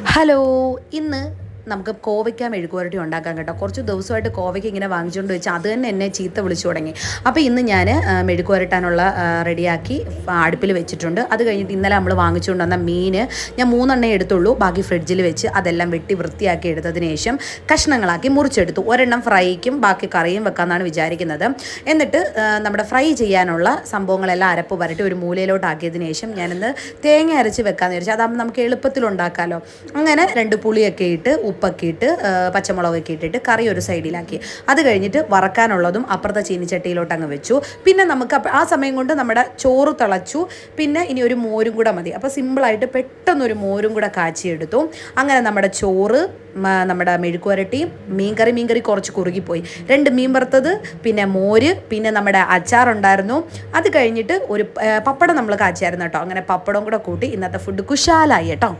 Hello, ഇന്ന് നമുക്ക് കോവയ്ക്ക മെഴുക്കുവരട്ടി ഉണ്ടാക്കാം കേട്ടോ. കുറച്ച് ദിവസമായിട്ട് കോവയ്ക്ക ഇങ്ങനെ വാങ്ങിച്ചുകൊണ്ട് വെച്ചാൽ അത് തന്നെ എന്നെ ചീത്ത വിളിച്ചു തുടങ്ങി. അപ്പോൾ ഇന്ന് ഞാൻ മെഴുക്കുവരട്ടാനുള്ള റെഡിയാക്കി അടുപ്പിൽ വെച്ചിട്ടുണ്ട്. അത് കഴിഞ്ഞിട്ട് ഇന്നലെ നമ്മൾ വാങ്ങിച്ചുകൊണ്ട് വന്ന മീൻ ഞാൻ 3 എടുത്തുള്ളൂ. ബാക്കി ഫ്രിഡ്ജിൽ വെച്ച് അതെല്ലാം വെട്ടി വൃത്തിയാക്കി എടുത്തതിന് ശേഷം കഷ്ണങ്ങളാക്കി മുറിച്ചെടുത്തു. ഒരെണ്ണം ഫ്രൈക്കും ബാക്കി കറിയും വെക്കാമെന്നാണ് വിചാരിക്കുന്നത്. എന്നിട്ട് നമ്മുടെ ഫ്രൈ ചെയ്യാനുള്ള സംഭവങ്ങളെല്ലാം അരപ്പ് വരട്ടി ഒരു മൂലയിലോട്ടാക്കിയതിന് ശേഷം ഞാനിന്ന് തേങ്ങ അരച്ച് വെക്കാമെന്ന് വിചാരിച്ചു. അതാകുമ്പോൾ നമുക്ക് എളുപ്പത്തിൽ ഉണ്ടാക്കാമല്ലോ. അങ്ങനെ 2 പുളിയൊക്കെ ഇട്ട് ഉപ്പൊക്കെ ഇട്ട് പച്ചമുളകൊക്കെ ഇട്ടിട്ട് കറി ഒരു സൈഡിലാക്കി. അത് കഴിഞ്ഞിട്ട് വറക്കാനുള്ളതും അപ്പുറത്തെ ചീനിച്ചട്ടിയിലോട്ട് അങ്ങ് വെച്ചു. പിന്നെ നമുക്ക് ആ സമയം കൊണ്ട് നമ്മുടെ ചോറ് തിളച്ചു. പിന്നെ ഇനി ഒരു മോരും കൂടെ മതി. അപ്പോൾ സിമ്പിളായിട്ട് പെട്ടെന്നൊരു മോരും കൂടെ കാച്ചിയെടുത്തു. അങ്ങനെ നമ്മുടെ ചോറ്, നമ്മുടെ മെഴുക്കുവരട്ടി, മീൻകറി കുറച്ച് കുറുകിപ്പോയി. 2 മീൻ വറുത്തത്, പിന്നെ മോര്, പിന്നെ നമ്മുടെ അച്ചാറുണ്ടായിരുന്നു. അത് കഴിഞ്ഞിട്ട് ഒരു പപ്പടം നമ്മൾ കാച്ചിയായിരുന്നു കേട്ടോ. അങ്ങനെ പപ്പടം കൂടെ കൂട്ടി ഇന്നത്തെ ഫുഡ് കുശാലായി കേട്ടോ.